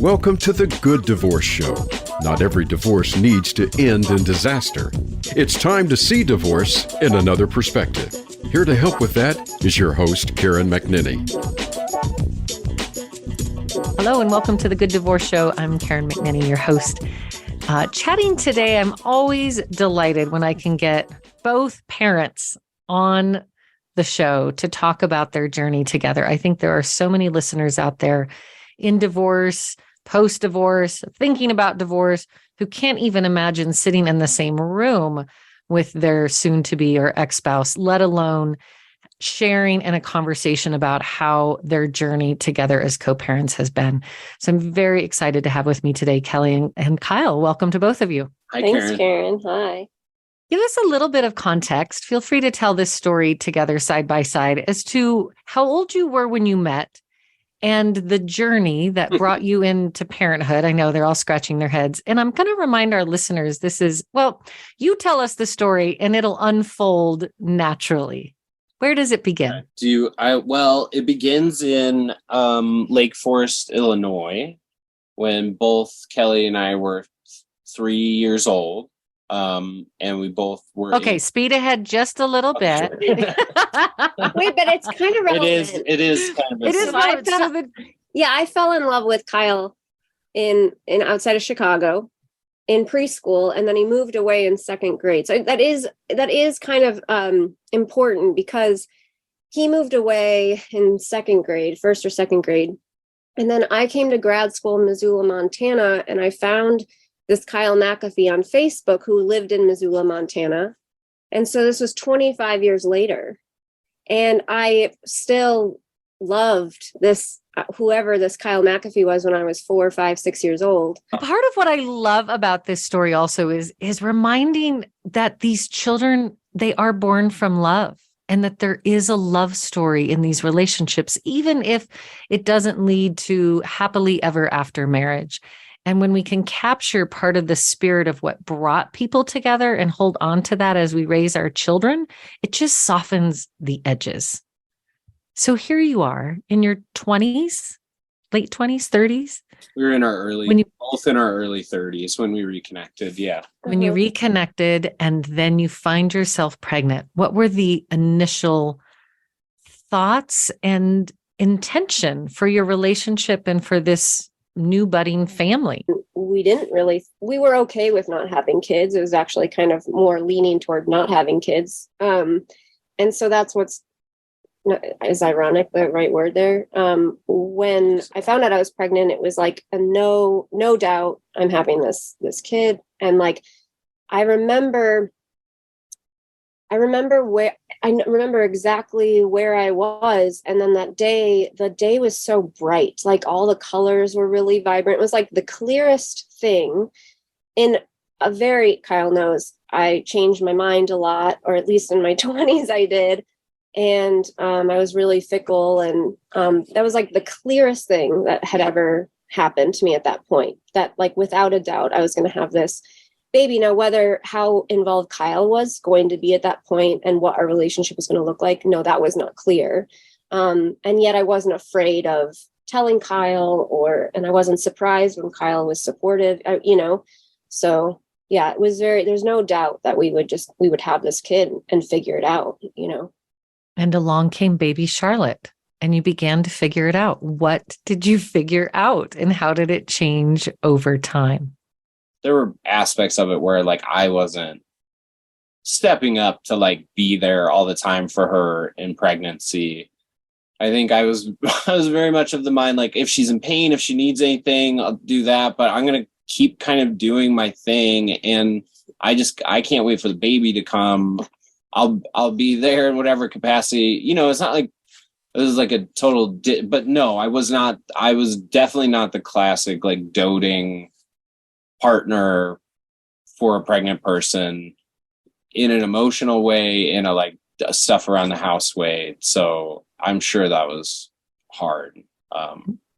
Welcome to the Good Divorce Show. Not every divorce needs to end in disaster. It's time to see divorce in another perspective. Here to help with that is your host, Karen McNinney. Hello and welcome to the Good Divorce Show. I'm Karen McNinney, your host. Chatting today, I'm always delighted when I can get both parents on the show to talk about their journey together. I think there are so many listeners out there in divorce, post-divorce, thinking about divorce, who can't even imagine sitting in the same room with their soon-to-be or ex-spouse, let alone sharing in a conversation about how their journey together as co-parents has been. So I'm very excited to have with me today, Kelly and Kyle. Welcome to both of you. Hi, Thanks, Karen. Hi. Give us a little bit of context. Feel free to tell this story together side by side as to how old you were when you met and the journey that brought you into parenthood. I know they're all scratching their heads. And I'm going to remind our listeners, you tell us the story and it'll unfold naturally. Where does it begin? It begins in Lake Forest, Illinois, when both Kelly and I were 3 years old. And we both were. Okay, speed ahead just a little bit. Wait, but it's kind of relevant. It is kind of. It is relevant. I fell in love with Kyle in outside of Chicago in preschool, and then he moved away in second grade. So that is kind of important because he moved away in first or second grade. And then I came to grad school in Missoula, Montana, and I found this Kyle McAfee on Facebook who lived in Missoula, Montana. And so this was 25 years later. And I still loved this, whoever this Kyle McAfee was when I was 4, 5, 6 years old. Part of what I love about this story also is reminding that these children, they are born from love and that there is a love story in these relationships, even if it doesn't lead to happily ever after marriage. And when we can capture part of the spirit of what brought people together and hold on to that as we raise our children, it just softens the edges. So here you are in your 20s, late 20s, 30s. We were both in our early 30s when we reconnected. Yeah. When you reconnected and then you find yourself pregnant, what were the initial thoughts and intention for your relationship and for this new budding family? We were okay with not having kids. It was actually kind of more leaning toward not having kids. And so that's is ironic, the right word there. When I found out I was pregnant, it was like a no doubt I'm having this kid. And like, I remember exactly where I was. And then that day, the day was so bright, like all the colors were really vibrant. It was like the clearest thing Kyle knows I changed my mind a lot, or at least in my 20s I did. And I was really fickle. And that was like the clearest thing that had ever happened to me at that point, that like, without a doubt, I was going to have this baby. Now, how involved Kyle was going to be at that point and what our relationship was going to look like, no, that was not clear. And yet I wasn't afraid of telling Kyle and I wasn't surprised when Kyle was supportive, so yeah, it was there's no doubt that we would have this kid and figure it out, And along came baby Charlotte and you began to figure it out. What did you figure out and how did it change over time? There were aspects of it where like I wasn't stepping up to like be there all the time for her in pregnancy. I think I was very much of the mind, like if she's in pain, if she needs anything, I'll do that. But I'm going to keep kind of doing my thing. And I can't wait for the baby to come. I'll be there in whatever capacity, it's not like it was like a total, but no, I was definitely not the classic, like doting partner for a pregnant person in an emotional way, in a like stuff around the house way. So I'm sure that was hard.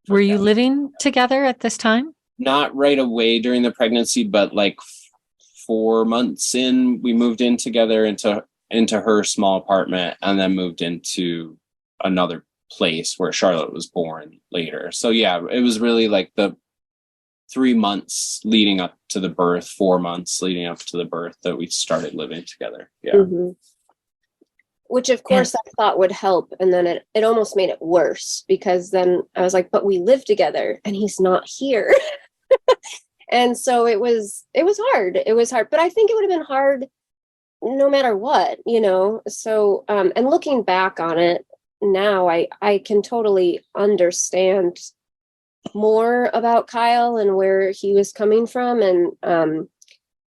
Were you living together at this time? Not right away during the pregnancy, but like 4 months in, we moved in together into her small apartment and then moved into another place where Charlotte was born later. So yeah, it was really like the 3 months leading up to the birth, 4 months leading up to the birth that we started living together. Yeah. Mm-hmm. Which of course I thought would help. And then it almost made it worse, because then I was like, but we live together and he's not here. And so it was hard. It was hard, but I think it would have been hard no matter what, So, and looking back on it now, I can totally understand more about Kyle and where he was coming from. And,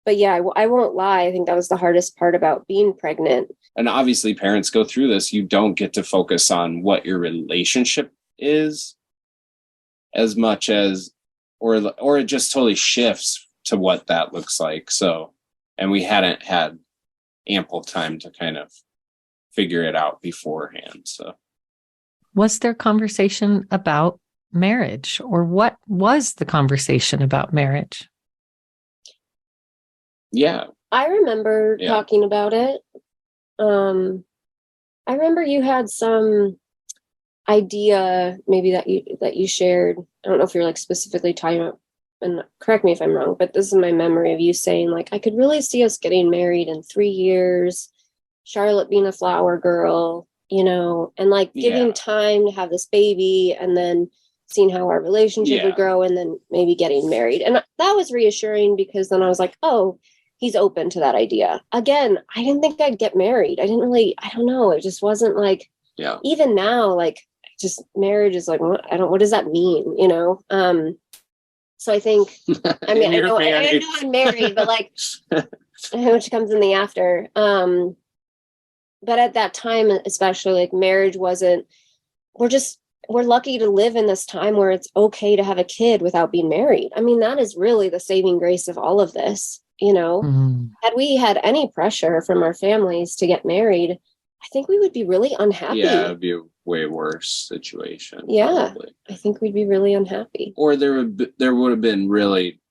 but yeah, I won't lie. I think that was the hardest part about being pregnant. And obviously parents go through this. You don't get to focus on what your relationship is as much as, or it just totally shifts to what that looks like. So, and we hadn't had ample time to kind of figure it out beforehand. So was there conversation about marriage, or what was the conversation about marriage? Yeah. I remember talking about it. I remember you had some idea maybe that you shared. I don't know if you're like specifically talking about, and correct me if I'm wrong, but this is my memory of you saying like, I could really see us getting married in 3 years, Charlotte being a flower girl, and like giving time to have this baby, and then seeing how our relationship would grow, and then maybe getting married. And that was reassuring, because then I was like, oh, he's open to that idea. Again, I didn't think I'd get married. I don't know. It just wasn't like, even now, like, just marriage is like, what does that mean? So I think, I mean, I know I'm married, but like, which comes in the after. But at that time, especially, like, marriage wasn't, we're lucky to live in this time where it's okay to have a kid without being married. I mean, that is really the saving grace of all of this. Had we had any pressure from our families to get married, I think we would be really unhappy. Yeah, it'd be a way worse situation. Yeah, probably. I think we'd be really unhappy. Or there would have been really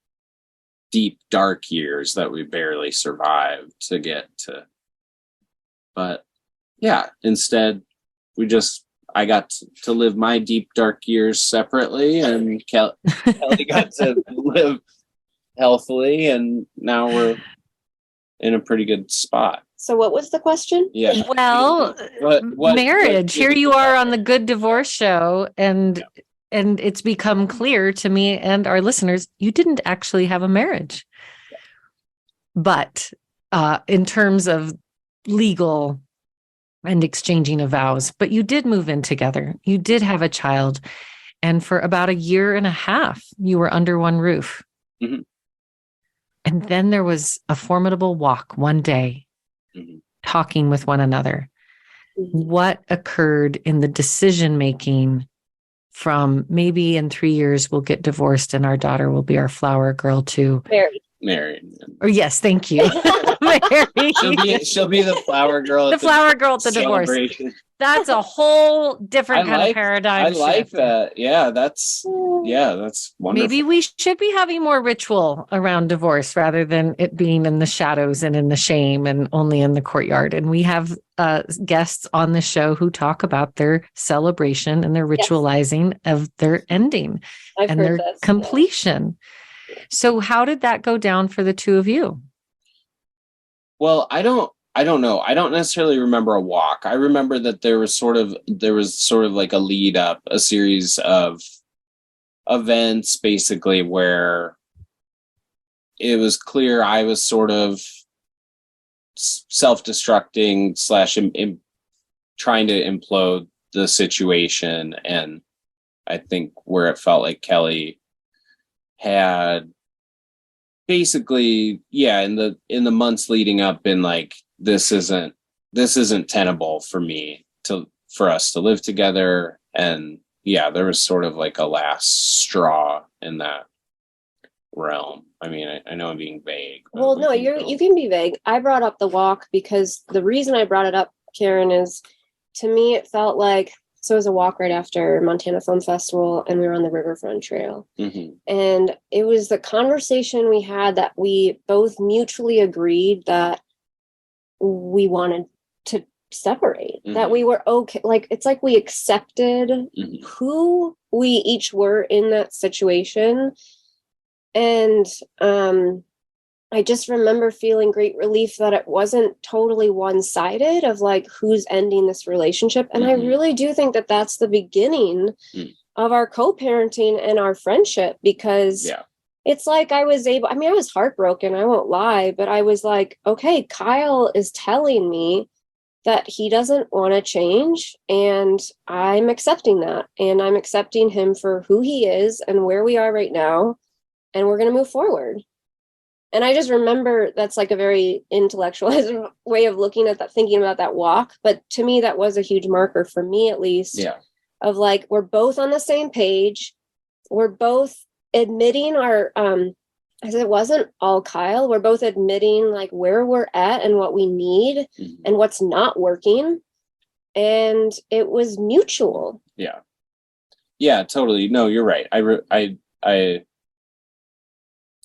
deep, dark years that we barely survived to get to. But yeah, instead, I got to live my deep, dark years separately, and Kelly got to live healthily, and now we're in a pretty good spot. So what was the question? Yeah. Well, marriage. Here you are on the Good Divorce Show, and it's become clear to me and our listeners, you didn't actually have a marriage. But in terms of legal and exchanging of vows, but you did move in together. You did have a child. And for about 1.5 years, you were under one roof. Mm-hmm. And then there was a formidable walk one day, talking with one another. What occurred in the decision-making from maybe in 3 years we'll get divorced and our daughter will be our flower girl to married. Or yes, thank you. Married. She'll be the flower girl. The flower girl at the divorce. That's a whole different kind of paradigm. I like that. Yeah, that's wonderful. Maybe we should be having more ritual around divorce rather than it being in the shadows and in the shame and only in the courtyard. And we have guests on the show who talk about their celebration and their ritualizing of their ending and their completion. Yeah. So how did that go down for the two of you? Well, I don't know. I don't necessarily remember a walk. I remember that there was sort of like a lead up, a series of events basically where it was clear I was sort of self-destructing / trying to implode the situation. And I think where it felt like Kelly had basically, in the months leading up been like, this isn't tenable for me for us to live together. And there was sort of like a last straw in that realm. I mean, I know I'm being vague. Well, no, you can be vague. I brought up the walk because the reason I brought it up, Karen, is to me, it felt like, so it was a walk right after Montana Film Festival and we were on the Riverfront Trail. Mm-hmm. And it was the conversation we had that we both mutually agreed that we wanted to separate, Mhm. that we were okay. Like, it's like we accepted Mhm. who we each were in that situation. And I just remember feeling great relief that it wasn't totally one-sided of like who's ending this relationship. And I Mhm. really do think that that's the beginning of our co-parenting and our friendship, because Yeah. it's like I was heartbroken, I won't lie, but I was like, okay, Kyle is telling me that he doesn't want to change, and I'm accepting that, and I'm accepting him for who he is and where we are right now, and we're going to move forward. And I just remember that's like a very intellectualized way of looking at that, thinking about that walk. But to me, that was a huge marker, for me at least, Yeah. of like, we're both on the same page. We're both admitting our, as it wasn't all Kyle, we're both admitting like where we're at and what we need Mhm. and what's not working. And it was mutual. Yeah. Yeah, totally. No, you're right. I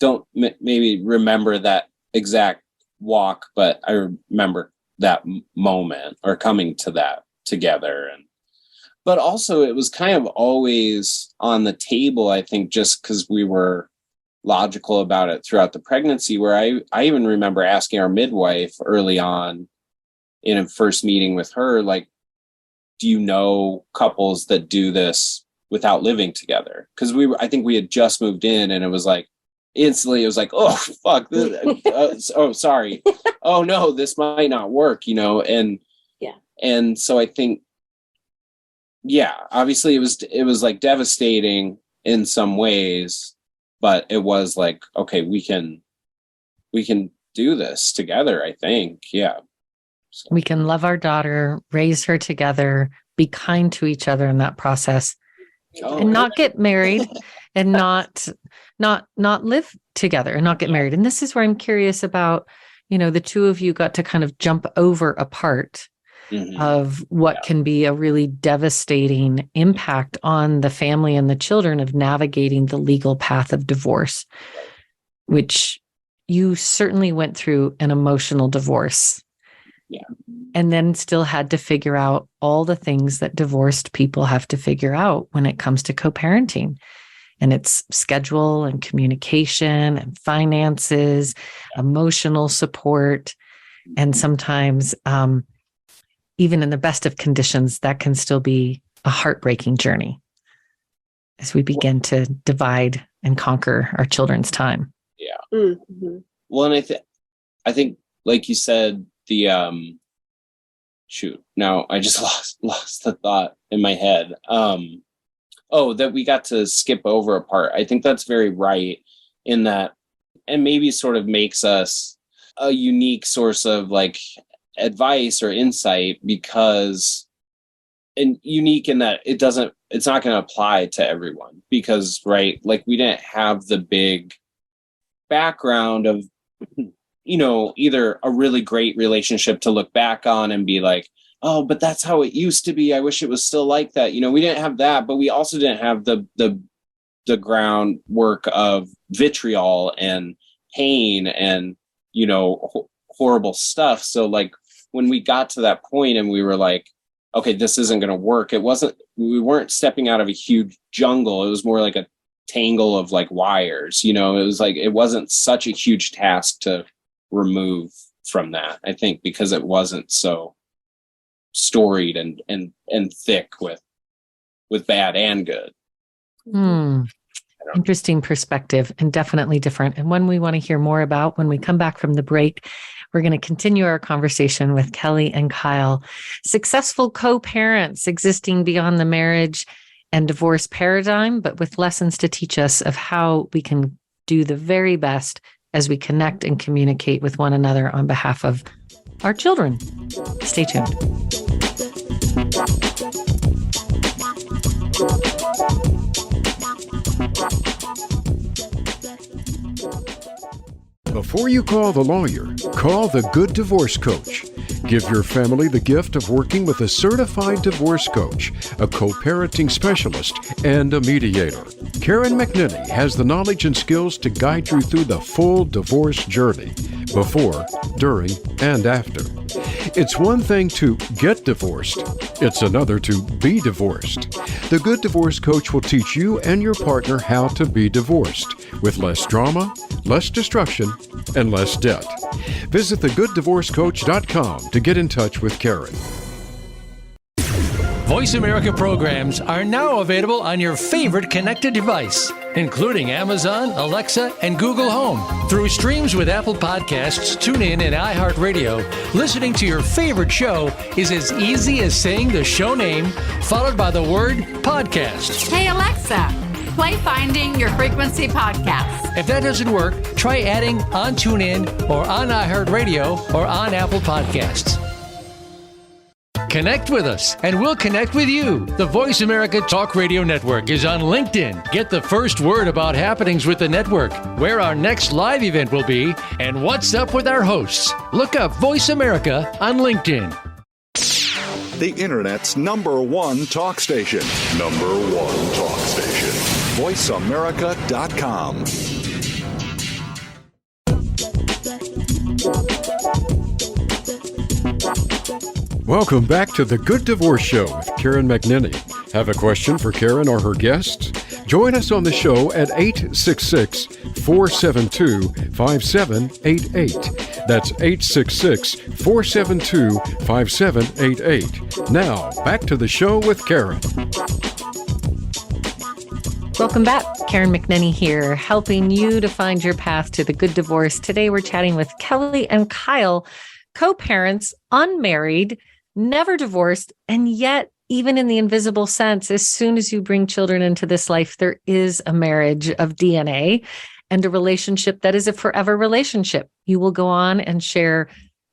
don't maybe remember that exact walk, but I remember that moment, or coming to that together. And but also it was kind of always on the table, I think, just because we were logical about it throughout the pregnancy, where I even remember asking our midwife early on in a first meeting with her, like, do you know couples that do this without living together? Because I think we had just moved in, and it was like, instantly it was like, oh fuck this, oh sorry, oh no, this might not work, and Yeah. and so I think, yeah, obviously it was like devastating in some ways, but it was like, okay, we can do this together, I think. Yeah. So, We can love our daughter, raise her together, be kind to each other in that process, and not get married, and not live together and not get married. And this is where I'm curious about, the two of you got to kind of jump over a part mhm. of what can be a really devastating impact on the family and the children of navigating the legal path of divorce, which you certainly went through an emotional divorce. Yeah. And then still had to figure out all the things that divorced people have to figure out when it comes to co-parenting. And it's schedule and communication and finances, emotional support. And sometimes, even in the best of conditions, that can still be a heartbreaking journey as we begin to divide and conquer our children's time. Yeah. Mm-hmm. Well, and I think, like you said, the shoot, now I just lost the thought in my head. That we got to skip over a part. I think that's very right in that, and maybe sort of makes us a unique source of like advice or insight, because, and unique in that it's not going to apply to everyone, because, right, like we didn't have the big background of, either a really great relationship to look back on and be like, oh, but that's how it used to be, I wish it was still like that. We didn't have that, but we also didn't have the groundwork of vitriol and pain and, horrible stuff. So like when we got to that point and we were like, okay, this isn't going to work, we weren't stepping out of a huge jungle. It was more like a tangle of like wires, it was like, it wasn't such a huge task to remove from that, I think, because it wasn't so storied and thick with bad and good. Interesting perspective, and definitely different, and one we want to hear more about when we come back from the break. We're going to continue our conversation with Kelly and Kyle, successful co-parents existing beyond the marriage and divorce paradigm, but with lessons to teach us of how we can do the very best as we connect and communicate with one another on behalf of our children. Stay tuned. Before you call the lawyer, call the Good Divorce Coach. Give your family the gift of working with a certified divorce coach, a co-parenting specialist, and a mediator. Karen McNinney has the knowledge and skills to guide you through the full divorce journey, before, during, and after. It's one thing to get divorced. It's another to be divorced. The Good Divorce Coach will teach you and your partner how to be divorced with less drama, less destruction, and less debt. Visit thegooddivorcecoach.com to get in touch with Karen. Voice America programs are now available on your favorite connected device, including Amazon, Alexa, and Google Home. Through streams with Apple Podcasts, TuneIn, and iHeartRadio, listening to your favorite show is as easy as saying the show name followed by the word podcast. Hey, Alexa, play Finding Your Frequency podcast. If that doesn't work, try adding on TuneIn or on iHeartRadio or on Apple Podcasts. Connect with us, and we'll connect with you. The Voice America Talk Radio Network is on LinkedIn. Get the first word about happenings with the network, where our next live event will be, and what's up with our hosts. Look up Voice America on LinkedIn. The Internet's #1 talk station. #1 talk station. VoiceAmerica.com. Welcome back to the Good Divorce Show with Karen McNinney. Have a question for Karen or her guests? Join us on the show at 866-472-5788. That's 866-472-5788. Now, back to the show with Karen. Welcome back. Karen McNinney here, helping you to find your path to the good divorce. Today, we're chatting with Kelly and Kyle, co-parents, unmarried, never divorced, and yet, even in the invisible sense, as soon as you bring children into this life, there is a marriage of DNA and a relationship that is a forever relationship. You will go on and share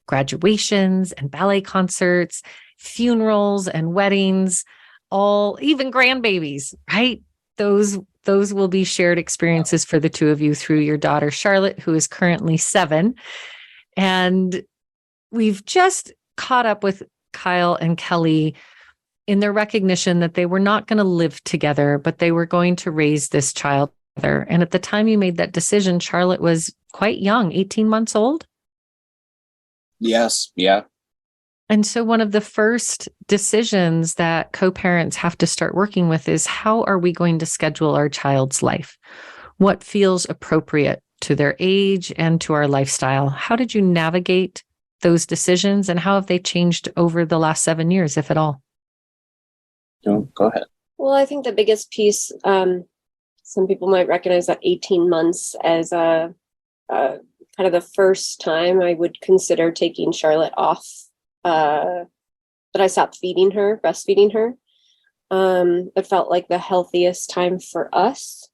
graduations and ballet concerts, funerals and weddings, all, even grandbabies, right? Those will be shared experiences for the two of you through your daughter, Charlotte, who is currently 7. And we've just caught up with Kyle and Kelly in their recognition that they were not going to live together, but they were going to raise this child together. And at the time you made that decision, Charlotte was quite young, 18 months old. Yes. Yeah. And so one of the first decisions that co-parents have to start working with is, how are we going to schedule our child's life? What feels appropriate to their age and to our lifestyle? How did you navigate those decisions, and how have they changed over the last 7 years, if at all? Go ahead. Well, I think the biggest piece, some people might recognize that 18 months as a kind of the first time I would consider taking Charlotte off, that I stopped breastfeeding her. It felt like the healthiest time for us.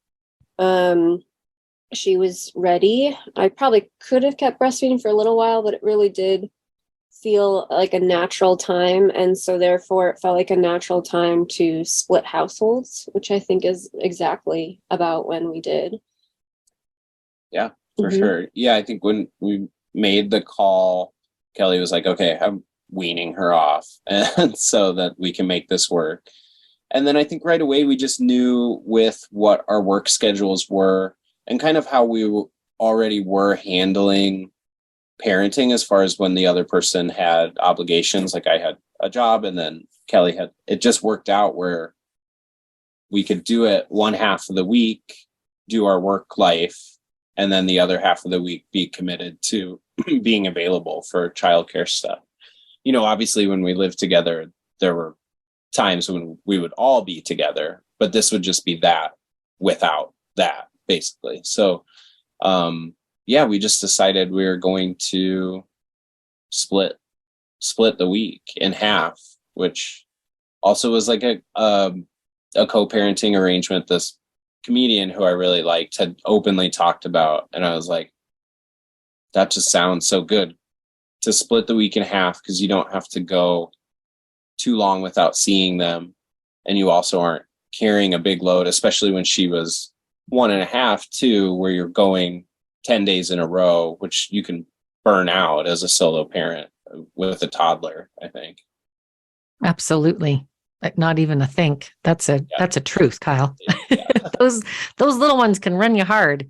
She was ready. I probably could have kept breastfeeding for a little while, but it really did feel like a natural time. And so therefore it felt like a natural time to split households, which I think is exactly about when we did. Yeah, for sure. Yeah, I think when we made the call, Kelly was like, okay, I'm weaning her off, and so that we can make this work. And then I think right away we just knew with what our work schedules were and kind of how we already were handling parenting, as far as when the other person had obligations. Like I had a job and then Kelly had, it just worked out where we could do it one half of the week, do our work life, and then the other half of the week be committed to being available for childcare stuff. You know, obviously when we lived together, there were times when we would all be together, but this would just be that without that, basically. So, yeah, we just decided we were going to split the week in half, which also was like a co-parenting arrangement this comedian who I really liked had openly talked about. And I was like, that just sounds so good to split the week in half, because you don't have to go too long without seeing them. And you also aren't carrying a big load, especially when she was 1.5, 2, where you're going 10 days in a row, which you can burn out as a solo parent with a toddler, I think. Absolutely. Like, not even a think. That's a truth, Kyle. Yeah. Those little ones can run you hard.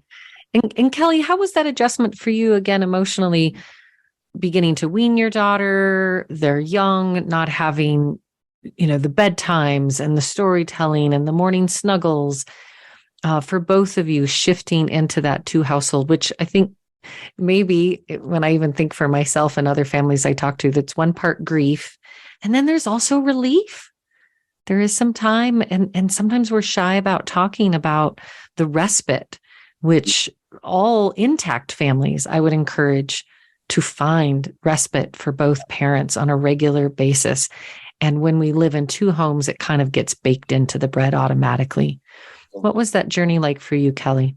And Kelly, how was that adjustment for you again emotionally, beginning to wean your daughter, they're young, not having, the bedtimes and the storytelling and the morning snuggles, for both of you shifting into that two household, which I think maybe when I even think for myself and other families I talk to, that's one part grief. And then there's also relief. There is some time, and sometimes we're shy about talking about the respite, which all intact families, I would encourage to find respite for both parents on a regular basis. And when we live in two homes, it kind of gets baked into the bread automatically. What was that journey like for you, Kelly?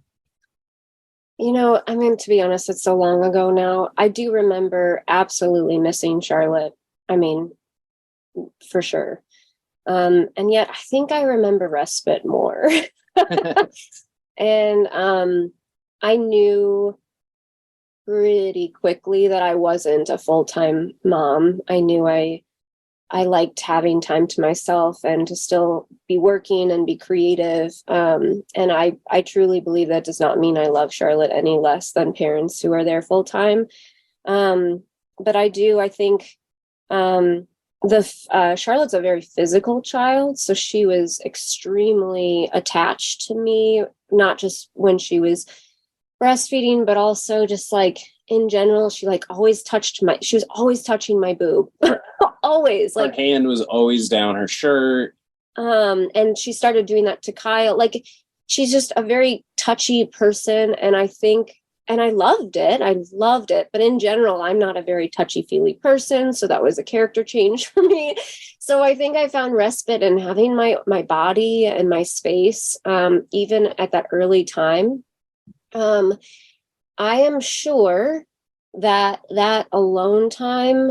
To be honest, it's so long ago now. I do remember absolutely missing Charlotte. For sure. And yet I think I remember respite more. And I knew pretty quickly that I wasn't a full-time mom. I knew I liked having time to myself and to still be working and be creative. And I truly believe that does not mean I love Charlotte any less than parents who are there full-time. But I think Charlotte's a very physical child. So she was extremely attached to me, not just when she was breastfeeding, but also just like in general. She always she was always touching my boob. Always. Her hand was always down her shirt. And she started doing that to Kyle. She's just a very touchy person. And I loved it. But in general, I'm not a very touchy-feely person. So that was a character change for me. So I think I found respite in having my body and my space, even at that early time. I am sure that alone time,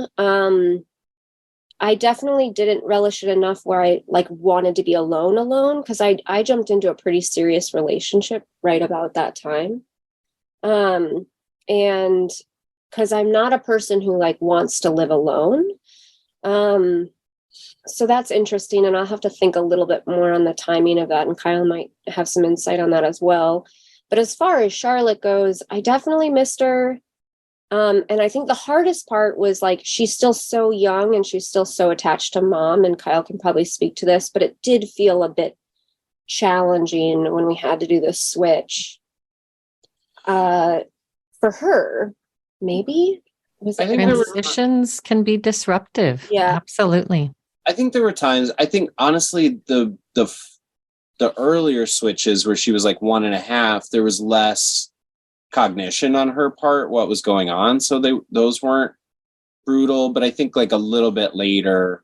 I definitely didn't relish it enough where I wanted to be alone, because I jumped into a pretty serious relationship right about that time. And because I'm not a person who wants to live alone. So that's interesting. And I'll have to think a little bit more on the timing of that. And Kyle might have some insight on that as well. But as far as Charlotte goes, I definitely missed her. And I think the hardest part was she's still so young and she's still so attached to mom, and Kyle can probably speak to this, but it did feel a bit challenging when we had to do the switch. For her, maybe. Transitions can be disruptive. Yeah, absolutely. I think there were times, honestly, the earlier switches where she was 1.5, there was less cognition on her part, what was going on. So those weren't brutal, but I think a little bit later,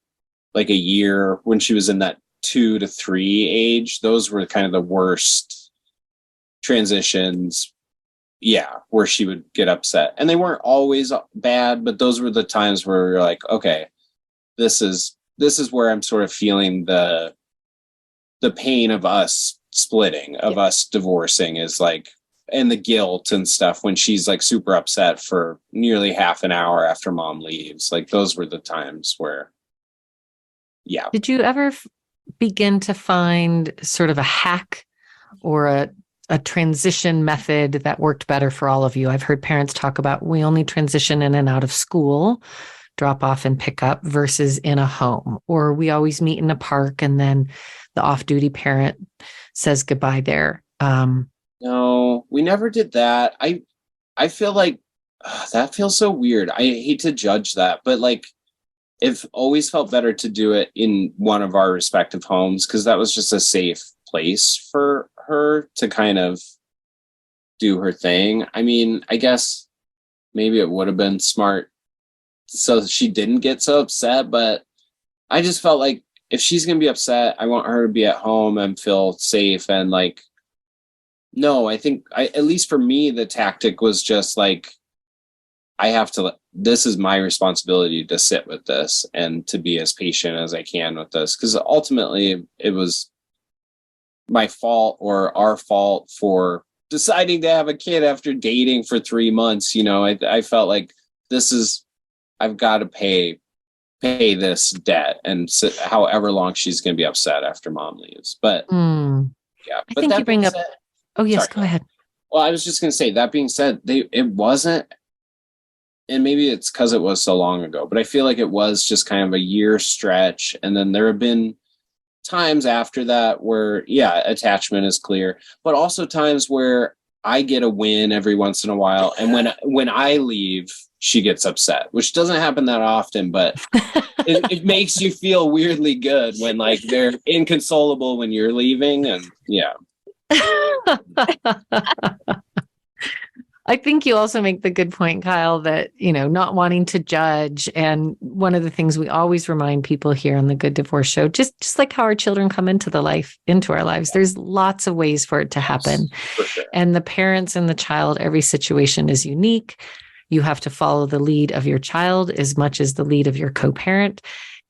a year when she was in that 2 to 3 age, those were kind of the worst transitions. Yeah, where she would get upset. And they weren't always bad, but those were the times where you're okay, this is where I'm sort of feeling the pain of us splitting, of us divorcing, is and the guilt and stuff when she's super upset for nearly half an hour after mom leaves. Those were the times where, yeah. Did you ever begin to find sort of a hack or a transition method that worked better for all of you? I've heard parents talk about, we only transition in and out of school, drop off and pick up, versus in a home, or we always meet in a park and then the off-duty parent says goodbye there. No, we never did that. I feel that feels so weird. I hate to judge that, but it always felt better to do it in one of our respective homes, because that was just a safe place for her to kind of do her thing. I guess maybe it would have been smart so she didn't get so upset, but I just felt if she's going to be upset, I want her to be at home and feel safe. And no, I think at least for me, the tactic was just this is my responsibility to sit with this and to be as patient as I can with this. Because ultimately it was my fault or our fault for deciding to have a kid after dating for 3 months. I felt I've got to pay this debt, and however long she's going to be upset after mom leaves. But yeah, I think you bring up. Oh yes, sorry, go ahead. Well, I was just going to say, that being said, it wasn't and maybe it's because it was so long ago, but I feel like it was just kind of a year stretch. And then there have been times after that where, yeah, attachment is clear, but also times where I get a win every once in a while. And when I leave, she gets upset, which doesn't happen that often, but it makes you feel weirdly good when like they're inconsolable when you're leaving. And yeah. I think you also make the good point, Kyle, that, not wanting to judge. And one of the things we always remind people here on the Good Divorce Show, just like how our children come into our lives, there's lots of ways for it to happen. For sure. And the parents and the child, every situation is unique. You have to follow the lead of your child as much as the lead of your co-parent.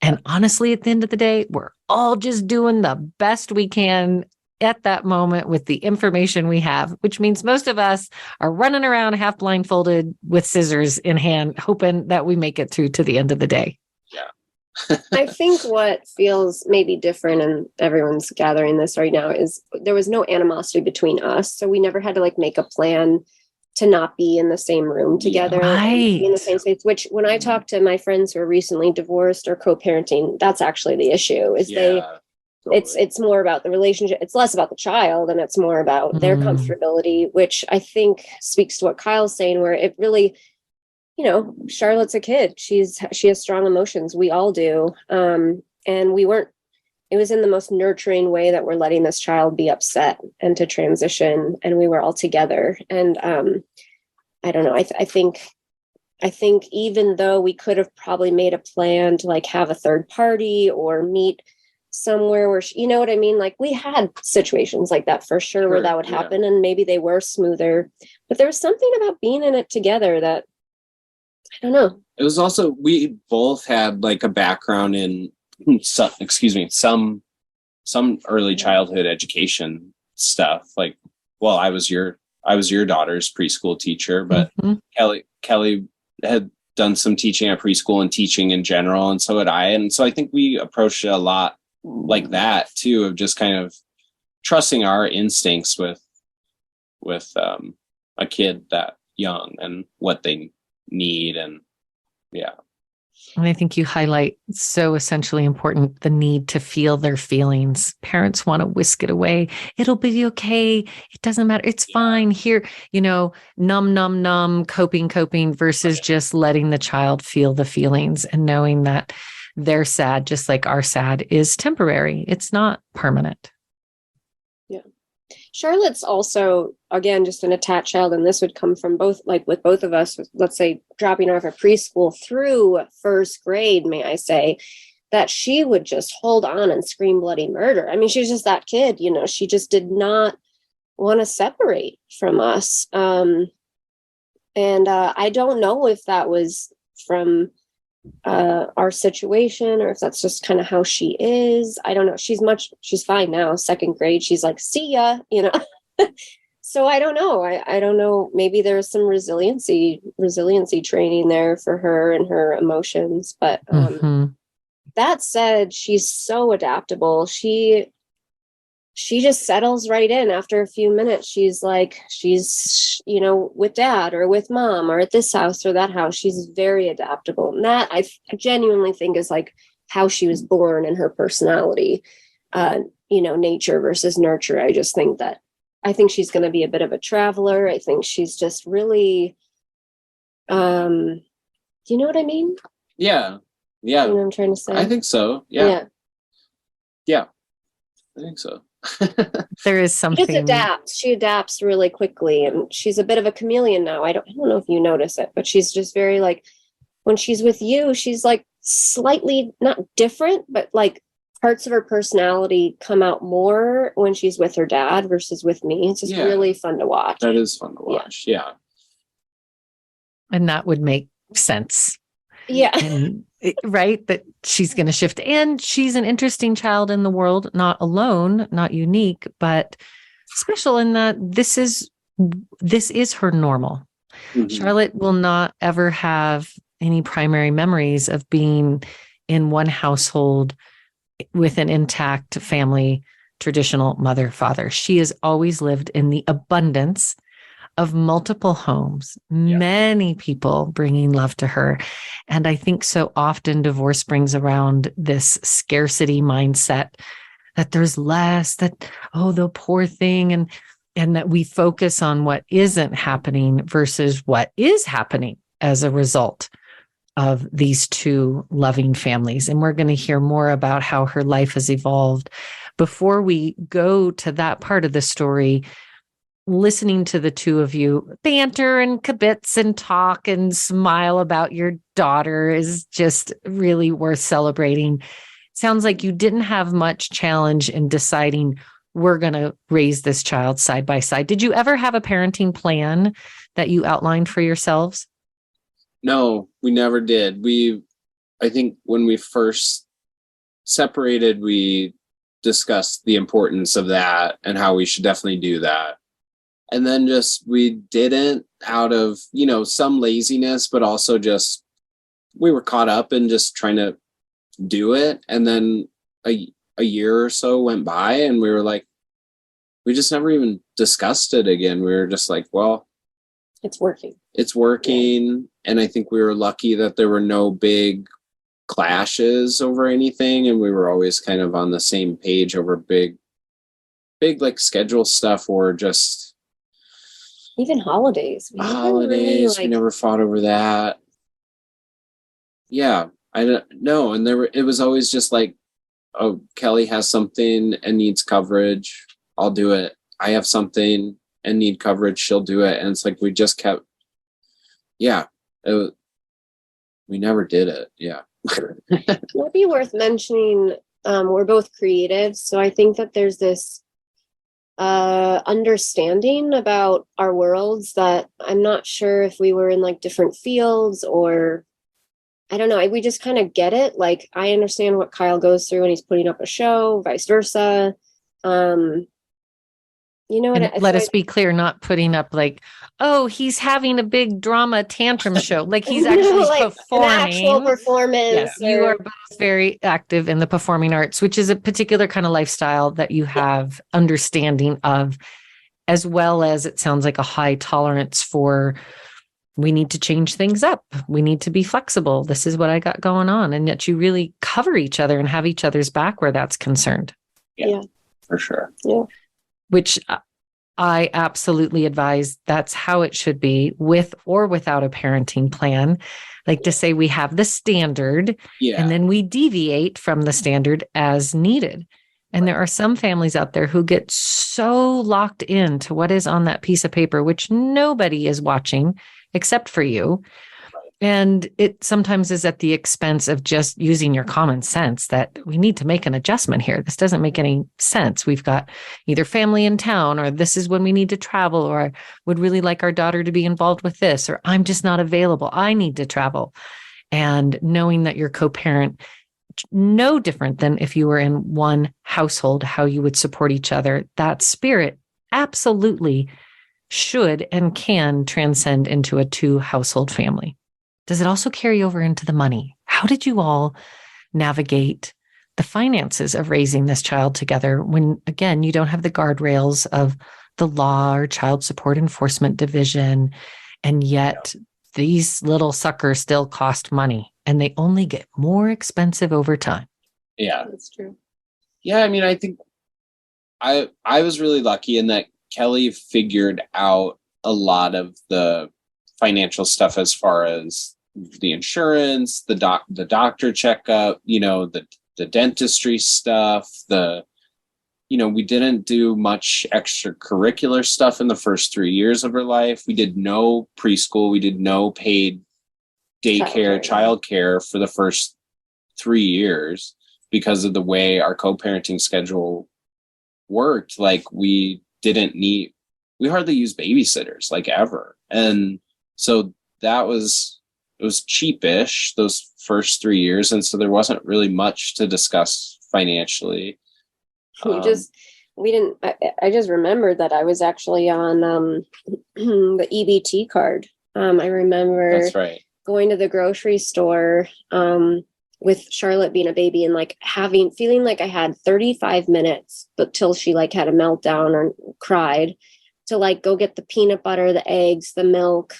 And honestly, at the end of the day, we're all just doing the best we can at that moment with the information we have, which means most of us are running around half blindfolded with scissors in hand, hoping that we make it through to the end of the day. Yeah. I think what feels maybe different, and everyone's gathering this right now, is there was no animosity between us. So we never had to like make a plan to not be in the same room together, right, be in the same space, which when I talk to my friends who are recently divorced or co-parenting, that's actually the issue is it's more about the relationship. It's less about the child and it's more about their comfortability, which I think speaks to what Kyle's saying, where it really, Charlotte's a kid. She has strong emotions. We all do. And it was in the most nurturing way that we're letting this child be upset and to transition, and we were all together. And I don't know. I think even though we could have probably made a plan to like have a third party or meet somewhere where you know what I mean? Like we had situations like that for sure where that would happen, and maybe they were smoother, but there was something about being in it together that I don't know. It was also, we both had like a background in some early childhood education stuff. Like, well, I was your daughter's preschool teacher, but Kelly had done some teaching at preschool and teaching in general, and so had I. And so I think we approached it a lot like that too, of just kind of trusting our instincts with a kid that young and what they need. And yeah. And I think you highlight so essentially important, the need to feel their feelings. Parents want to whisk it away. It'll be okay. It doesn't matter. It's fine. Here, numb, coping versus just letting the child feel the feelings and knowing that their sad, just like our sad, is temporary. It's not permanent. Yeah. Charlotte's also, again, just an attached child. And this would come from both, like with both of us, let's say dropping off at preschool through first grade, may I say, that she would just hold on and scream bloody murder. I mean, she's just that kid, she just did not want to separate from us. And I don't know if that was from our situation or if that's just kind of how she is. I don't know. She's fine now. Second grade. She's like, see ya, So I don't know. I don't know. Maybe there's some resiliency training there for her and her emotions. But that said, she's so adaptable. She just settles right in after a few minutes. She's with dad or with mom or at this house or that house. She's very adaptable. And that I genuinely think is like how she was born and her personality, nature versus nurture. I think she's going to be a bit of a traveler. I think she's just really, do you know what I mean? Yeah. Yeah. You know what I'm trying to say? I think so. Yeah. Yeah. I think so. There is something. She adapts really quickly, and she's a bit of a chameleon now. I don't know if you notice it, but she's just very like, when she's with you, she's like slightly not different, but like parts of her personality come out more when she's with her dad versus with me. It's just really fun to watch. That is fun to watch. Yeah. And that would make sense. Yeah. And, right. That she's going to shift. And she's an interesting child in the world, not alone, not unique, but special in that this is her normal. Mm-hmm. Charlotte will not ever have any primary memories of being in one household with an intact family, traditional mother, father. She has always lived in the abundance of multiple homes, many people bringing love to her. And I think so often divorce brings around this scarcity mindset that there's less, that, oh, the poor thing. And that we focus on what isn't happening versus what is happening as a result of these two loving families. And we're going to hear more about how her life has evolved. Before we go to that part of the story, listening to the two of you banter and kibitz and talk and smile about your daughter is just really worth celebrating. Sounds like you didn't have much challenge in deciding we're going to raise this child side by side. Did you ever have a parenting plan that you outlined for yourselves? No, we never did. I think when we first separated, we discussed the importance of that and how we should definitely do that. And then we didn't, out of, some laziness, but also just, we were caught up in just trying to do it. And then a year or so went by and we were like, we just never even discussed it again. We were just like, well, it's working. Yeah. And I think we were lucky that there were no big clashes over anything. And we were always kind of on the same page over big like schedule stuff, or just even holidays. We never fought over that. Yeah. I don't know. And it was always just like, oh, Kelly has something and needs coverage, I'll do it. I have something and need coverage, she'll do it. And it's like, we just kept, we never did it. Yeah. It might be worth mentioning, we're both creatives. So I think that there's this understanding about our worlds that I'm not sure if we were in like different fields, or I don't know. We just kind of get it. Like, I understand what Kyle goes through when he's putting up a show, vice versa. Let us be clear, not putting up like, oh, he's having a big drama tantrum show. Like, he's actually like performing. An actual performance. Yes, you are both very active in the performing arts, which is a particular kind of lifestyle that you have understanding of, as well as it sounds like a high tolerance for, we need to change things up. We need to be flexible. This is what I got going on. And yet you really cover each other and have each other's back where that's concerned. Yeah. For sure. Yeah. Which I absolutely advise that's how it should be, with or without a parenting plan. Like to say we have the standard and then we deviate from the standard as needed. And there are some families out there who get so locked into what is on that piece of paper, which nobody is watching except for you. And it sometimes is at the expense of just using your common sense that we need to make an adjustment here. This doesn't make any sense. We've got either family in town, or this is when we need to travel, or I would really like our daughter to be involved with this, or I'm just not available. I need to travel. And knowing that your co-parent, no different than if you were in one household, how you would support each other, that spirit absolutely should and can transcend into a two-household family. Does it also carry over into the money? How did you all navigate the finances of raising this child together when, again, you don't have the guardrails of the law or child support enforcement division, and yet these little suckers still cost money and they only get more expensive over time? Yeah, that's true. Yeah, I mean, I think I was really lucky in that Kelly figured out a lot of the financial stuff, as far as the insurance, the doctor checkup, the dentistry stuff, we didn't do much extracurricular stuff in the first 3 years of her life. We did no preschool. We did no paid daycare, childcare for the first 3 years because of the way our co-parenting schedule worked. Like, we hardly use babysitters, like, ever. And so it was cheapish those first 3 years. And so there wasn't really much to discuss financially. I just remembered that I was actually on the EBT card. I remember That's right. going to the grocery store with Charlotte being a baby and like feeling like I had 35 minutes, but till she like had a meltdown or cried, to like go get the peanut butter, the eggs, the milk.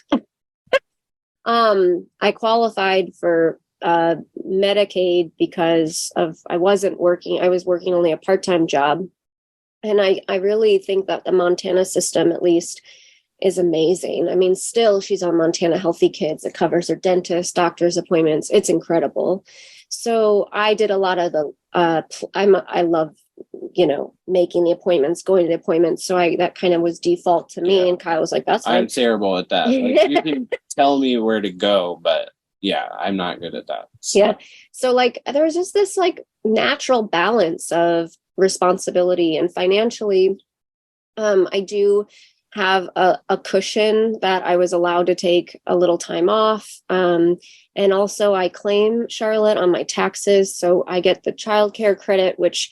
I qualified for Medicaid because I wasn't working. I was working only a part-time job. And I really think that the Montana system, at least, is amazing. I mean, still, she's on Montana Healthy Kids. It covers her dentist, doctor's appointments. It's incredible. So I did a lot of the, I love, making the appointments, going to the appointments. So that kind of was default to me. Yeah. And Kyle was like, that's fine. I'm terrible at that. Like, you can tell me where to go, but yeah, I'm not good at that. So. Yeah. So like, there was just this like natural balance of responsibility, and financially, I do have a cushion that I was allowed to take a little time off. And also I claim Charlotte on my taxes. So I get the childcare credit, which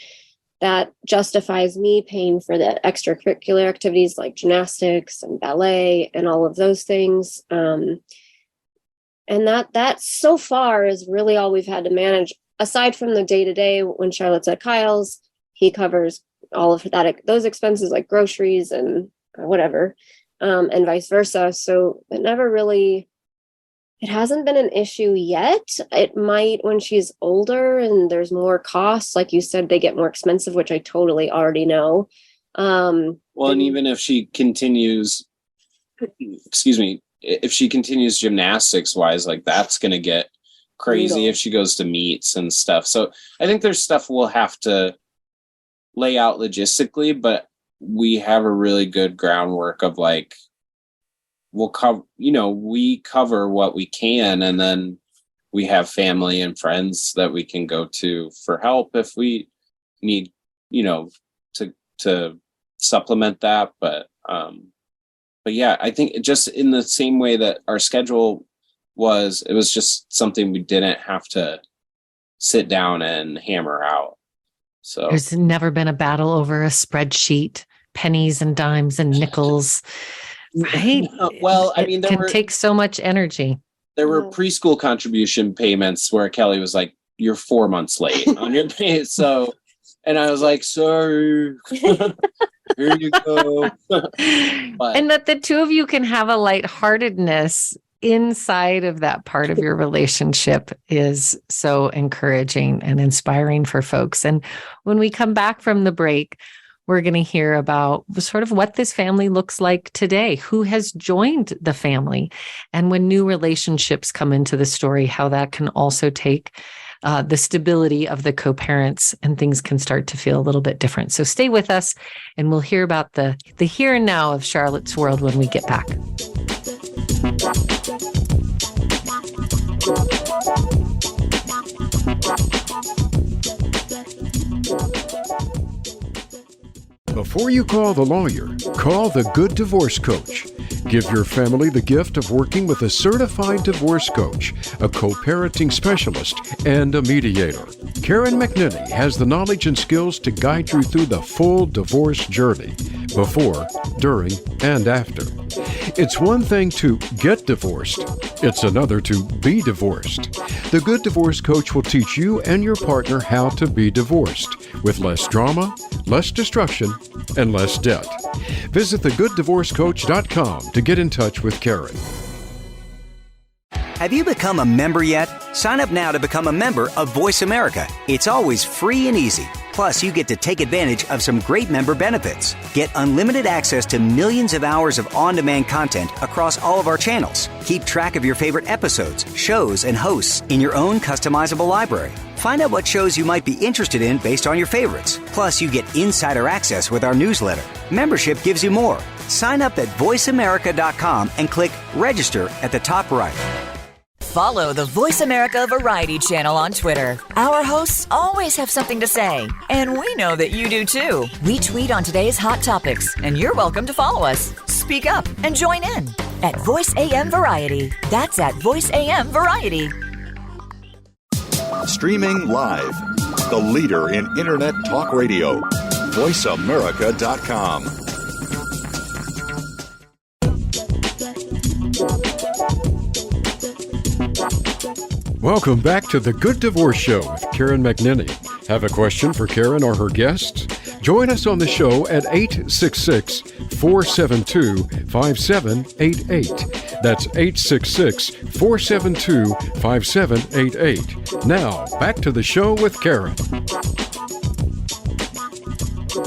that justifies me paying for the extracurricular activities like gymnastics and ballet and all of those things. And that so far is really all we've had to manage, aside from the day-to-day when Charlotte's at Kyle's. He covers all of that, those expenses like groceries and whatever, and vice versa. So it hasn't been an issue yet. It might when she's older and there's more costs. Like you said, they get more expensive, which I totally already know. And even if she continues, if she continues gymnastics wise, like that's going to get crazy if she goes to meets and stuff. So I think there's stuff we'll have to lay out logistically, but we have a really good groundwork of like, we'll cover, we cover what we can, and then we have family and friends that we can go to for help if we need, to supplement that. But yeah, I think just in the same way that our schedule it was just something we didn't have to sit down and hammer out. So there's never been a battle over a spreadsheet, pennies and dimes and nickels, right? Well, I mean, it can take so much energy. There were preschool contribution payments where Kelly was like, "You're 4 months late on your pay." So, and I was like, "Sorry." Here you go. And that the two of you can have a lightheartedness inside of that part of your relationship is so encouraging and inspiring for folks. And when we come back from the break, we're going to hear about sort of what this family looks like today, who has joined the family, and when new relationships come into the story, how that can also take the stability of the co-parents and things can start to feel a little bit different. So stay with us and we'll hear about the here and now of Charlotte's world when we get back. Before you call the lawyer, call the Good Divorce Coach. Give your family the gift of working with a certified divorce coach, a co-parenting specialist, and a mediator. Karen McNinney has the knowledge and skills to guide you through the full divorce journey, before, during, and after. It's one thing to get divorced. It's another to be divorced. The Good Divorce Coach will teach you and your partner how to be divorced with less drama, less destruction, and less debt. Visit thegooddivorcecoach.com to get in touch with Karen. Have you become a member yet? Sign up now to become a member of Voice America. It's always free and easy. Plus, you get to take advantage of some great member benefits. Get unlimited access to millions of hours of on-demand content across all of our channels. Keep track of your favorite episodes, shows, and hosts in your own customizable library. Find out what shows you might be interested in based on your favorites. Plus, you get insider access with our newsletter. Membership gives you more. Sign up at voiceamerica.com and click register at the top right. Follow the Voice America Variety channel on Twitter. Our hosts always have something to say, and we know that you do too. We tweet on today's hot topics, and you're welcome to follow us. Speak up and join in at Voice AM Variety. That's at Voice AM Variety. Streaming live, the leader in Internet talk radio, voiceamerica.com. Welcome back to the Good Divorce Show with Karen McNinney. Have a question for Karen or her guests? Join us on the show at 866-472-5788. That's 866-472-5788. Now, back to the show with Karen.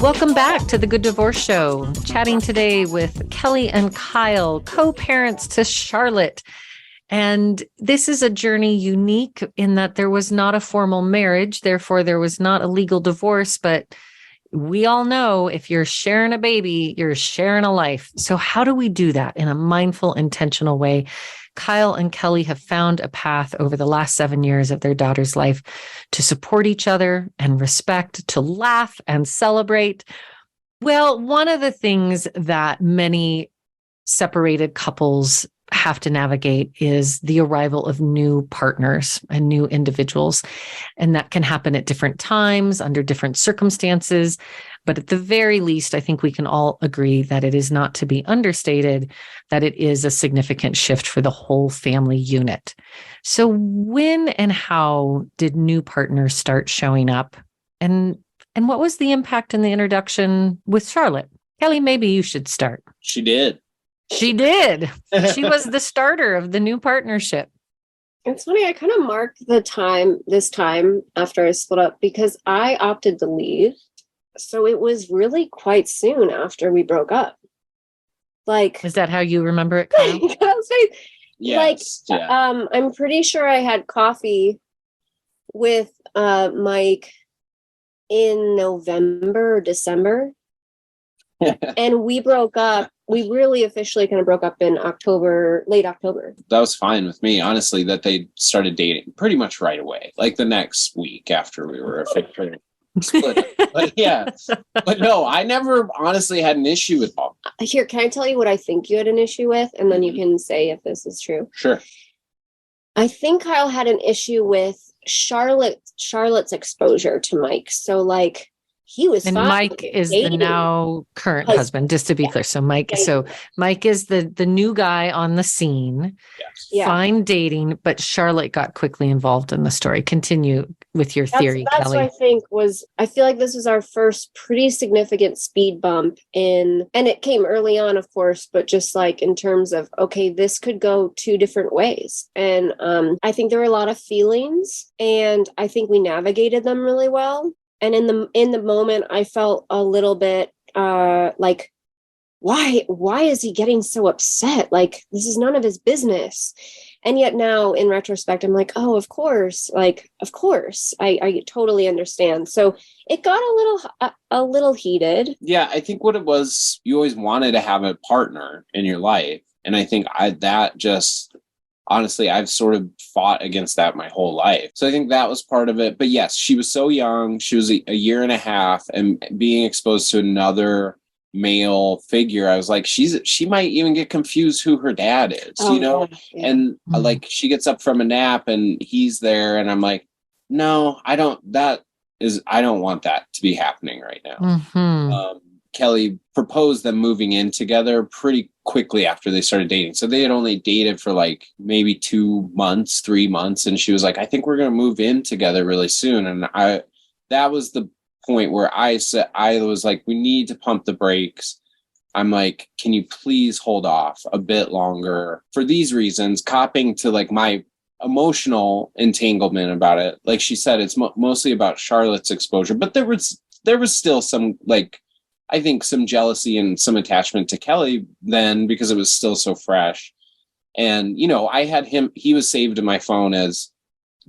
Welcome back to the Good Divorce Show. Chatting today with Kelly and Kyle, co-parents to Charlotte. And this is a journey unique in that there was not a formal marriage. Therefore, there was not a legal divorce. But we all know if you're sharing a baby, you're sharing a life. So how do we do that in a mindful, intentional way? Kyle and Kelly have found a path over the last 7 years of their daughter's life to support each other and respect, to laugh and celebrate. Well, one of the things that many separated couples have to navigate is the arrival of new partners and new individuals. And that can happen at different times, under different circumstances. But at the very least, I think we can all agree that it is not to be understated that it is a significant shift for the whole family unit. So when and how did new partners start showing up? And what was the impact in the introduction with Charlotte? Kelly, maybe you should start. She did. She did. She was the starter of the new partnership. It's funny. I kind of marked this time after I split up because I opted to leave. So it was really quite soon after we broke up. Like, is that how you remember it, Kyle? Yes, yeah. I'm pretty sure I had coffee with Mike in November or December. And we broke up. We really officially kind of broke up in October, late October. That was fine with me, honestly, that they started dating pretty much right away, like the next week after we were officially split. But yeah, but no, I never honestly had an issue with Paul. Here, can I tell you what I think you had an issue with? And then you can say if this is true. Sure. I think Kyle had an issue with Charlotte's exposure to Mike. So like, he was and fine. Mike is the now current husband, just to be clear. So Mike is the new guy on the scene. Yes. Yeah. Fine dating, but Charlotte got quickly involved in the story. Continue with your theory, that's Kelly. What I feel like this was our first pretty significant speed bump and it came early on, of course, but just like in terms of, okay, this could go two different ways. And I think there were a lot of feelings and I think we navigated them really well. And in the moment, I felt a little bit like, why is he getting so upset? Like, this is none of his business. And yet now, in retrospect, I'm like, oh, of course, I totally understand. So it got a little heated. Yeah, I think what it was, you always wanted to have a partner in your life, and I think honestly, I've sort of fought against that my whole life. So I think that was part of it. But yes, she was so young. She was a year and a half, and being exposed to another male figure, I was like, she might even get confused who her dad is, Yeah. And like she gets up from a nap and he's there. And I'm like, no, I don't want that to be happening right now. Mm-hmm. Kelly proposed them moving in together pretty quickly after they started dating. So they had only dated for like maybe 2 months, 3 months. And she was like, I think we're going to move in together really soon. And that was the point where I was like, we need to pump the brakes. I'm like, can you please hold off a bit longer for these reasons, copping to like my emotional entanglement about it. Like she said, it's mostly about Charlotte's exposure, but there was still some like, I think some jealousy and some attachment to Kelly then because it was still so fresh. And, I had he was saved in my phone as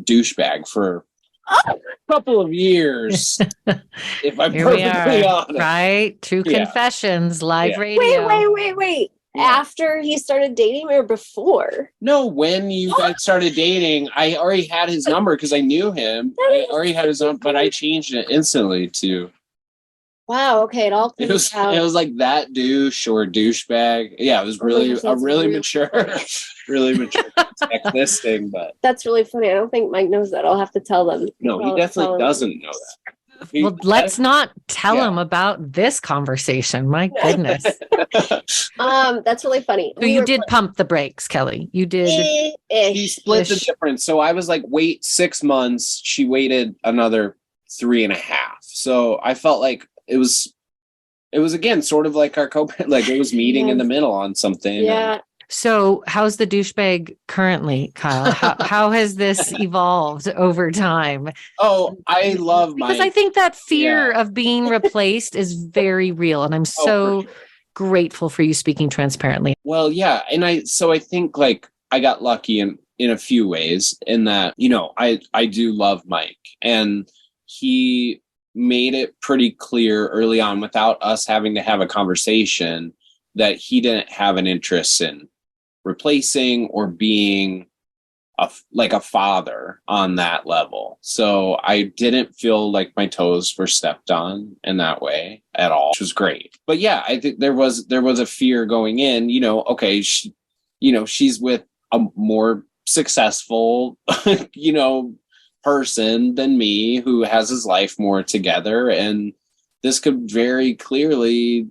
douchebag for a couple of years. If I'm perfectly honest. Right? True confessions, live radio. Wait. Yeah. After he started dating or before? No, when you guys started dating, I already had his number because I knew him. I already had his number, but I changed it instantly to... Wow. Okay. It all. It was like that douche or douchebag. Yeah, it was really mature, really mature this thing. But that's really funny. I don't think Mike knows that. I'll have to tell them. No, he definitely doesn't know that. Well, let's not tell him about this conversation. My goodness. That's really funny. So you did pump the brakes, Kelly. You did. He split the difference. So I was like, wait 6 months. She waited another 3.5. So I felt like it was again sort of like our like it was meeting in the middle on something. Yeah. So how's the douchebag currently, Kyle? How has this evolved over time? Oh, I love Because I think that fear of being replaced is very real. And I'm so grateful for you speaking transparently. Well, yeah. And I think like I got lucky in a few ways in that, you know, I do love Mike, and he made it pretty clear early on without us having to have a conversation that he didn't have an interest in replacing or being like a father on that level. So I didn't feel like my toes were stepped on in that way at all, which was great. But yeah, I think there was a fear going in, you know, okay, she's with a more successful, you know, person than me who has his life more together. And this could very clearly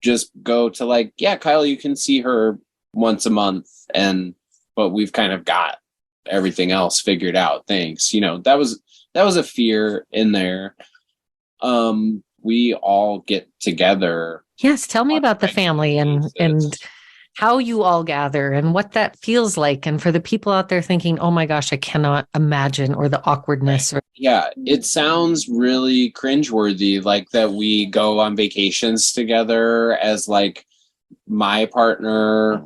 just go to like, yeah, Kyle, you can see her once a month, but we've kind of got everything else figured out. Thanks. You know, that was a fear in there. We all get together. Yes. Tell me about the family and how you all gather and what that feels like. And for the people out there thinking, oh my gosh, I cannot imagine, or the awkwardness. Yeah, it sounds really cringeworthy, like that we go on vacations together as like my partner,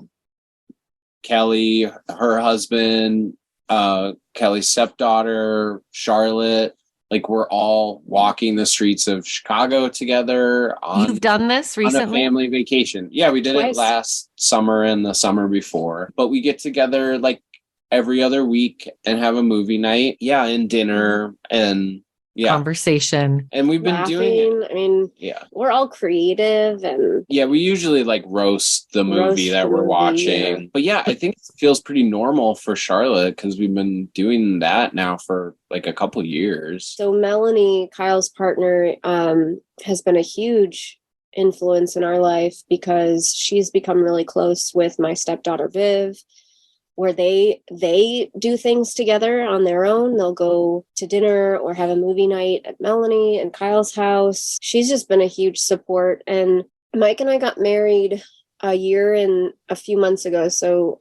Kelly, her husband, Kelly's stepdaughter, Charlotte. Like we're all walking the streets of Chicago together. You've done this recently? On a family vacation. Yeah, we did it last summer and the summer before. But we get together like every other week and have a movie night. Yeah, and dinner and conversation. And we've been doing it. I mean, we're all creative and we usually like roast the movie that we're watching. Yeah. But yeah, I think it feels pretty normal for Charlotte because we've been doing that now for like a couple years. So Melanie, Kyle's partner, has been a huge influence in our life because she's become really close with my stepdaughter Viv, where they do things together on their own. They'll go to dinner or have a movie night at Melanie and Kyle's house. She's just been a huge support. And Mike and I got married a year and a few months ago. So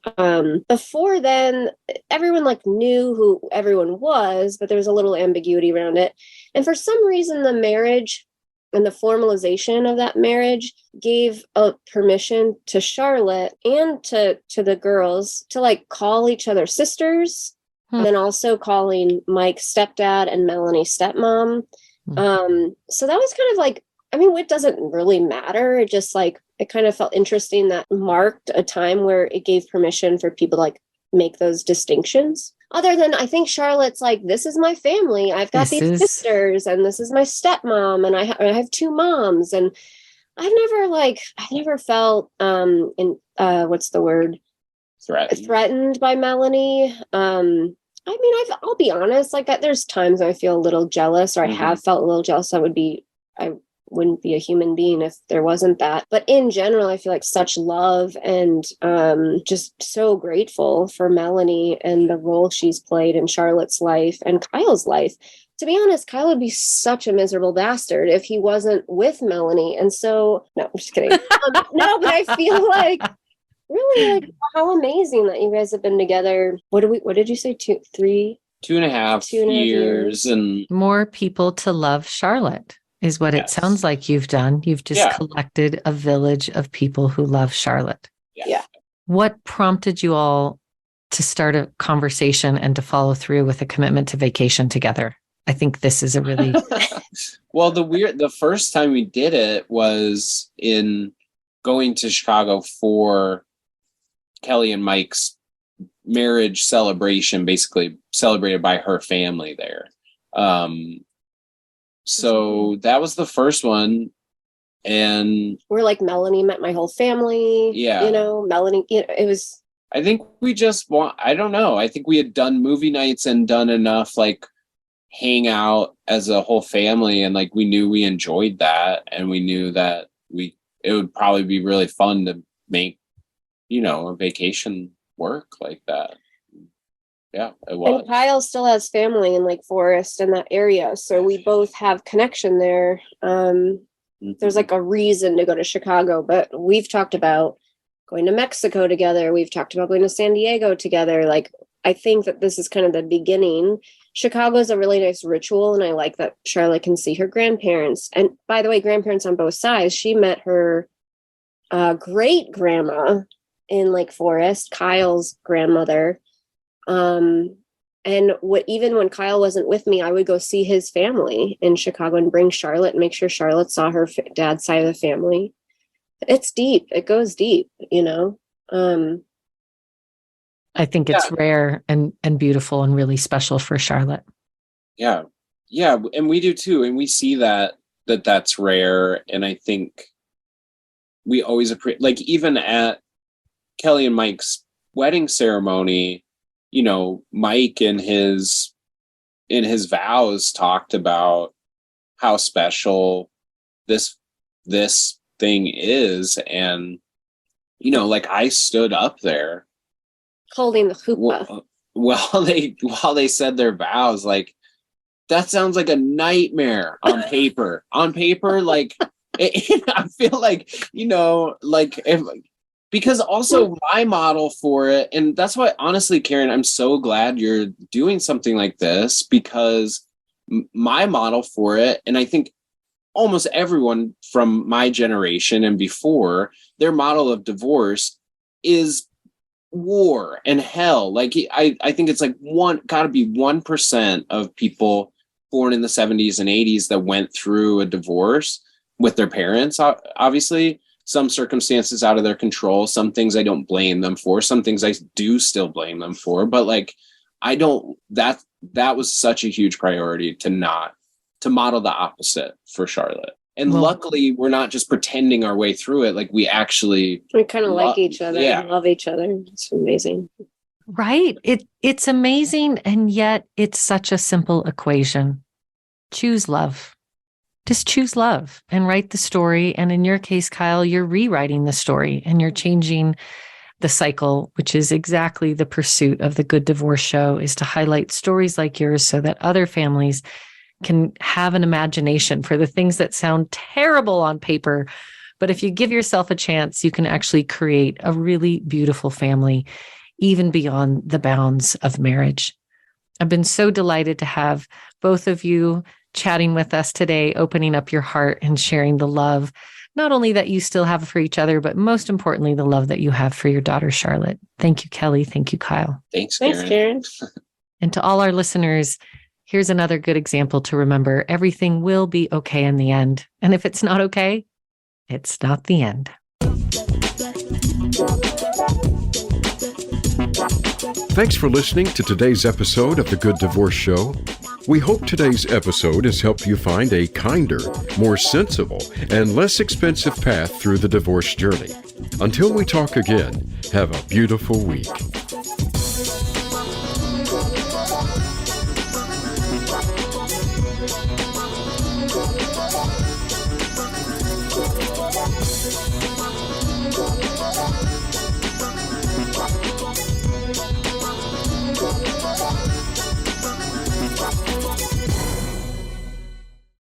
before then, everyone like knew who everyone was, but there was a little ambiguity around it. And for some reason, the marriage and the formalization of that marriage gave a permission to Charlotte and to the girls to like call each other sisters, and then also calling Mike's stepdad and Melanie's stepmom. So that was kind of like, I mean, it doesn't really matter. It just like, it kind of felt interesting that marked a time where it gave permission for people to like make those distinctions. Other than, I think Charlotte's like, this is my family. I've got these sisters, and this is my stepmom, and I have two moms. And I've never felt, what's the word? Threatened by Melanie. I mean, I'll be honest, like there's times I feel a little jealous, or I have felt a little jealous. I wouldn't be a human being if there wasn't that. But in general, I feel like such love and just so grateful for Melanie and the role she's played in Charlotte's life and Kyle's life. To be honest, Kyle would be such a miserable bastard if he wasn't with Melanie. And so, no, I'm just kidding. No, but I feel like really like how amazing that you guys have been together. What did you say? 2.5 years and more people to love Charlotte. Is what it sounds like you've done. You've just collected a village of people who love Charlotte. Yeah. What prompted you all to start a conversation and to follow through with a commitment to vacation together? I think this is a really... Well, the first time we did it was in going to Chicago for Kelly and Mike's marriage celebration, basically celebrated by her family there. So that was the first one. And we're like, Melanie met my whole family. Yeah. You know, Melanie, it was. I think we just I don't know. I think we had done movie nights and done enough like hang out as a whole family. And like, we knew we enjoyed that. And we knew that it would probably be really fun to make, you know, a vacation work like that. Yeah, it was. And Kyle still has family in Lake Forest in that area. So we both have connection there. there's like a reason to go to Chicago, but we've talked about going to Mexico together. We've talked about going to San Diego together. Like, I think that this is kind of the beginning. Chicago is a really nice ritual, and I like that Charlotte can see her grandparents. And by the way, grandparents on both sides. She met her great grandma in Lake Forest, Kyle's grandmother. And even when Kyle wasn't with me, I would go see his family in Chicago and bring Charlotte and make sure Charlotte saw her dad's side of the family. It's deep. It goes deep, you know? I think it's rare and beautiful and really special for Charlotte. Yeah. Yeah. And we do too. And we see that's rare. And I think we always appreciate, like, even at Kelly and Mike's wedding ceremony, you know, Mike in his vows talked about how special this thing is. And, you know, like, I stood up there holding the chuppah while they said their vows. Like, that sounds like a nightmare on paper. Like, I feel like, you know, like, because also my model for it, and that's why, honestly, Karen, I'm so glad you're doing something like this, because my model for it, and I think almost everyone from my generation and before, their model of divorce is war and hell. Like, I think it's like gotta be 1% of people born in the 70s and 80s that went through a divorce with their parents. Obviously, some circumstances out of their control, some things I don't blame them for, some things I do still blame them for, but like, that was such a huge priority to model the opposite for Charlotte. And luckily, we're not just pretending our way through it. Like, we kind of like each other and love each other. It's amazing. Right. It's amazing. And yet it's such a simple equation. Choose love. Just choose love and write the story. And in your case, Kyle, you're rewriting the story and you're changing the cycle, which is exactly the pursuit of the Good Divorce Show, is to highlight stories like yours so that other families can have an imagination for the things that sound terrible on paper. But if you give yourself a chance, you can actually create a really beautiful family, even beyond the bounds of marriage. I've been so delighted to have both of you chatting with us today, opening up your heart and sharing the love, not only that you still have for each other, but most importantly, the love that you have for your daughter, Charlotte. Thank you, Kelly. Thank you, Kyle. Thanks, Karen. And to all our listeners, here's another good example to remember. Everything will be okay in the end. And if it's not okay, it's not the end. Thanks for listening to today's episode of The Good Divorce Show. We hope today's episode has helped you find a kinder, more sensible, and less expensive path through the divorce journey. Until we talk again, have a beautiful week.